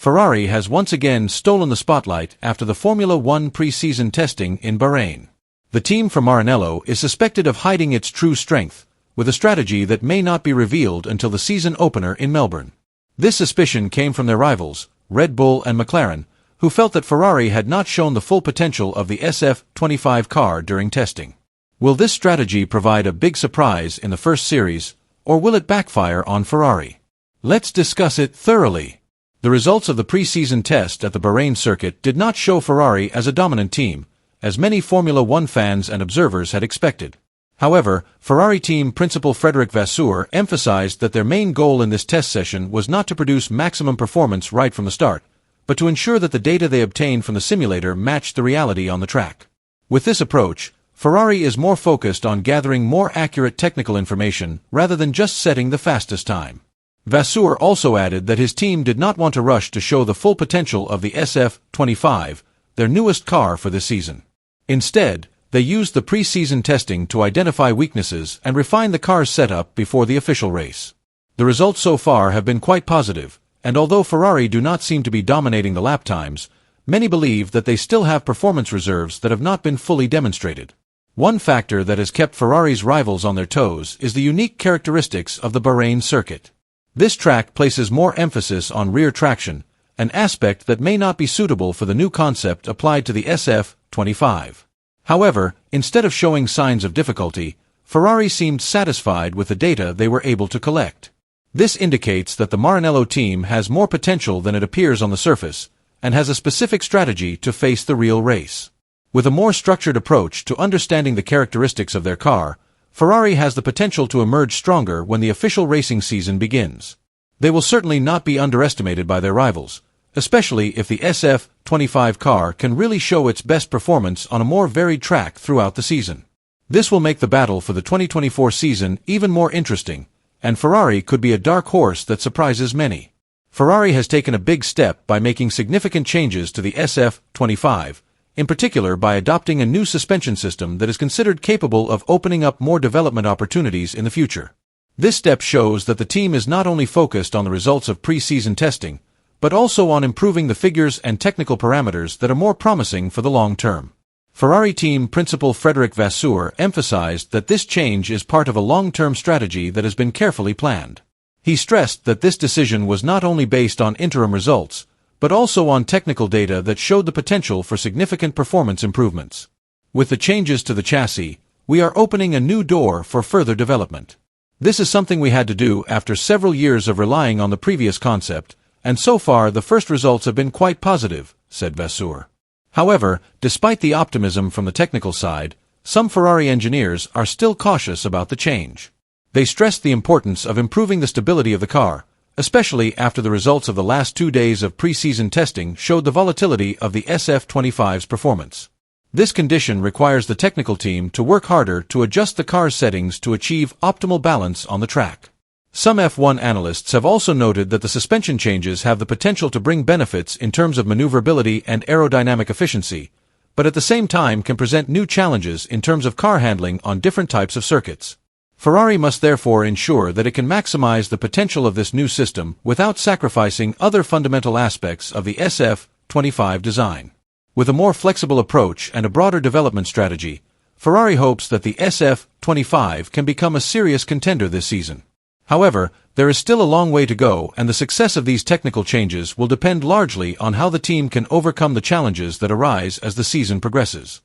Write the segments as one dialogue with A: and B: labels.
A: Ferrari has once again stolen the spotlight after the Formula One pre-season testing in Bahrain. The team from Maranello is suspected of hiding its true strength, with a strategy that may not be revealed until the season opener in Melbourne. This suspicion came from their rivals, Red Bull and McLaren, who felt that Ferrari had not shown the full potential of the SF25 car during testing. Will this strategy provide a big surprise in the first series, or will it backfire on Ferrari? Let's discuss it thoroughly. The results of the pre-season test at the Bahrain circuit did not show Ferrari as a dominant team, as many Formula One fans and observers had expected. However, Ferrari team principal Frederic Vasseur emphasized that their main goal in this test session was not to produce maximum performance right from the start, but to ensure that the data they obtained from the simulator matched the reality on the track. With this approach, Ferrari is more focused on gathering more accurate technical information rather than just setting the fastest time. Vasseur also added that his team did not want to rush to show the full potential of the SF25, their newest car for this season. Instead, they used the pre-season testing to identify weaknesses and refine the car's setup before the official race. The results so far have been quite positive, and although Ferrari do not seem to be dominating the lap times, many believe that they still have performance reserves that have not been fully demonstrated. One factor that has kept Ferrari's rivals on their toes is the unique characteristics of the Bahrain circuit. This track places more emphasis on rear traction, an aspect that may not be suitable for the new concept applied to the SF25. However, instead of showing signs of difficulty, Ferrari seemed satisfied with the data they were able to collect. This indicates that the Maranello team has more potential than it appears on the surface, and has a specific strategy to face the real race. With a more structured approach to understanding the characteristics of their car, Ferrari has the potential to emerge stronger when the official racing season begins. They will certainly not be underestimated by their rivals, especially if the SF25 car can really show its best performance on a more varied track throughout the season. This will make the battle for the 2024 season even more interesting, and Ferrari could be a dark horse that surprises many. Ferrari has taken a big step by making significant changes to the SF25, in particular by adopting a new suspension system that is considered capable of opening up more development opportunities in the future. This step shows that the team is not only focused on the results of pre-season testing, but also on improving the figures and technical parameters that are more promising for the long term. Ferrari team principal Frederic Vasseur emphasized that this change is part of a long-term strategy that has been carefully planned. He stressed that this decision was not only based on interim results, but also on technical data that showed the potential for significant performance improvements. With the changes to the chassis, we are opening a new door for further development. This is something we had to do after several years of relying on the previous concept, and so far the first results have been quite positive, said Vasseur. However, despite the optimism from the technical side, some Ferrari engineers are still cautious about the change. They stressed the importance of improving the stability of the car, especially after the results of the last 2 days of pre-season testing showed the volatility of the SF25's performance. This condition requires the technical team to work harder to adjust the car's settings to achieve optimal balance on the track. Some F1 analysts have also noted that the suspension changes have the potential to bring benefits in terms of maneuverability and aerodynamic efficiency, but at the same time can present new challenges in terms of car handling on different types of circuits. Ferrari must therefore ensure that it can maximize the potential of this new system without sacrificing other fundamental aspects of the SF25 design. With a more flexible approach and a broader development strategy, Ferrari hopes that the SF25 can become a serious contender this season. However, there is still a long way to go, and the success of these technical changes will depend largely on how the team can overcome the challenges that arise as the season progresses.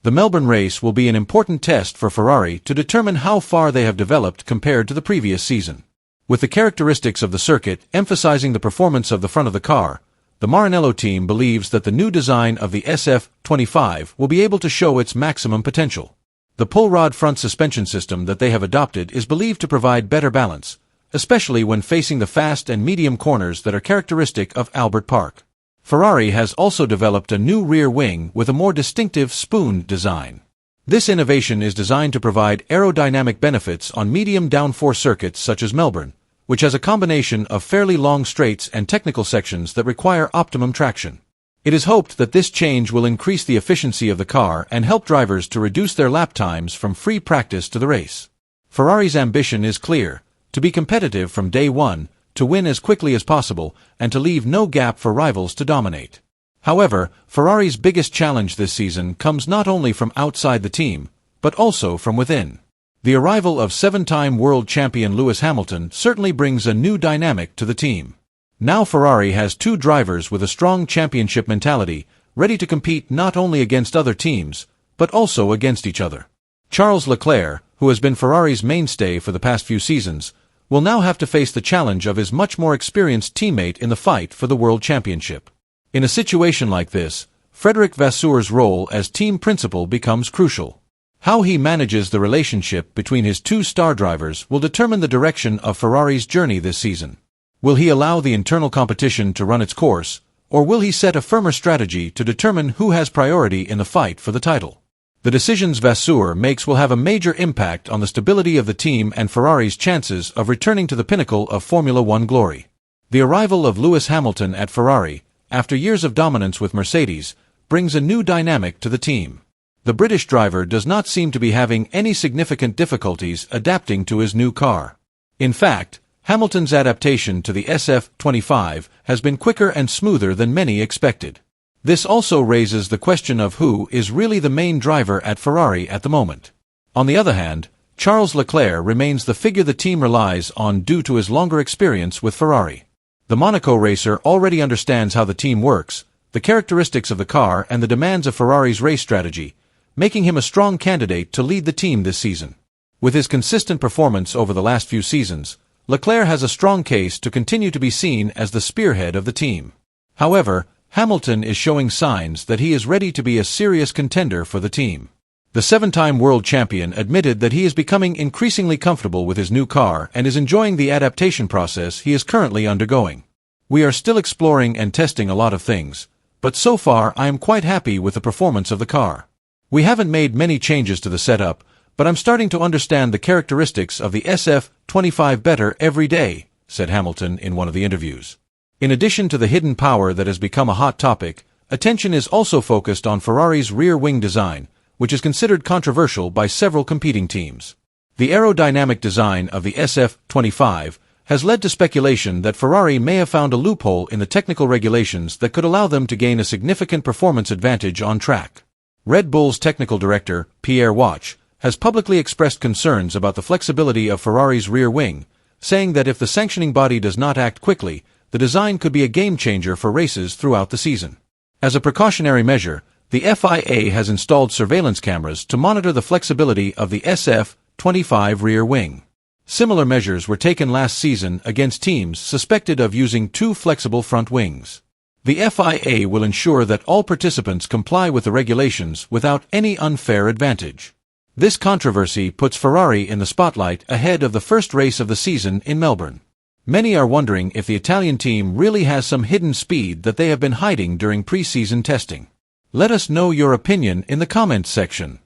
A: The Melbourne race will be an important test for Ferrari to determine how far they have developed compared to the previous season. With the characteristics of the circuit emphasizing the performance of the front of the car, the Maranello team believes that the new design of the SF25 will be able to show its maximum potential. The pull rod front suspension system that they have adopted is believed to provide better balance, especially when facing the fast and medium corners that are characteristic of Albert Park. Ferrari has also developed a new rear wing with a more distinctive spoon design. This innovation is designed to provide aerodynamic benefits on medium downforce circuits such as Melbourne, which has a combination of fairly long straights and technical sections that require optimum traction. It is hoped that this change will increase the efficiency of the car and help drivers to reduce their lap times from free practice to the race. Ferrari's ambition is clear: to be competitive from day one, to win as quickly as possible and to leave no gap for rivals to dominate. However, Ferrari's biggest challenge this season comes not only from outside the team, but also from within. The arrival of seven-time world champion Lewis Hamilton certainly brings a new dynamic to the team. Now Ferrari has two drivers with a strong championship mentality, ready to compete not only against other teams, but also against each other. Charles Leclerc, who has been Ferrari's mainstay for the past few seasons, will now have to face the challenge of his much more experienced teammate in the fight for the World Championship. In a situation like this, Frédéric Vasseur's role as team principal becomes crucial. How he manages the relationship between his two star drivers will determine the direction of Ferrari's journey this season. Will he allow the internal competition to run its course, or will he set a firmer strategy to determine who has priority in the fight for the title? The decisions Vasseur makes will have a major impact on the stability of the team and Ferrari's chances of returning to the pinnacle of Formula One glory. The arrival of Lewis Hamilton at Ferrari, after years of dominance with Mercedes, brings a new dynamic to the team. The British driver does not seem to be having any significant difficulties adapting to his new car. In fact, Hamilton's adaptation to the SF25 has been quicker and smoother than many expected. This also raises the question of who is really the main driver at Ferrari at the moment. On the other hand, Charles Leclerc remains the figure the team relies on due to his longer experience with Ferrari. The Monaco racer already understands how the team works, the characteristics of the car and the demands of Ferrari's race strategy, making him a strong candidate to lead the team this season. With his consistent performance over the last few seasons, Leclerc has a strong case to continue to be seen as the spearhead of the team. However, Hamilton is showing signs that he is ready to be a serious contender for the team. The seven-time world champion admitted that he is becoming increasingly comfortable with his new car and is enjoying the adaptation process he is currently undergoing. "We are still exploring and testing a lot of things, but so far I am quite happy with the performance of the car. We haven't made many changes to the setup, but I'm starting to understand the characteristics of the SF25 better every day," said Hamilton in one of the interviews. In addition to the hidden power that has become a hot topic, attention is also focused on Ferrari's rear wing design, which is considered controversial by several competing teams. The aerodynamic design of the SF25 has led to speculation that Ferrari may have found a loophole in the technical regulations that could allow them to gain a significant performance advantage on track. Red Bull's technical director, Pierre Watch, has publicly expressed concerns about the flexibility of Ferrari's rear wing, saying that if the sanctioning body does not act quickly, the design could be a game-changer for races throughout the season. As a precautionary measure, the FIA has installed surveillance cameras to monitor the flexibility of the SF25 rear wing. Similar measures were taken last season against teams suspected of using too flexible front wings. The FIA will ensure that all participants comply with the regulations without any unfair advantage. This controversy puts Ferrari in the spotlight ahead of the first race of the season in Melbourne. Many are wondering if the Italian team really has some hidden speed that they have been hiding during pre-season testing. Let us know your opinion in the comments section.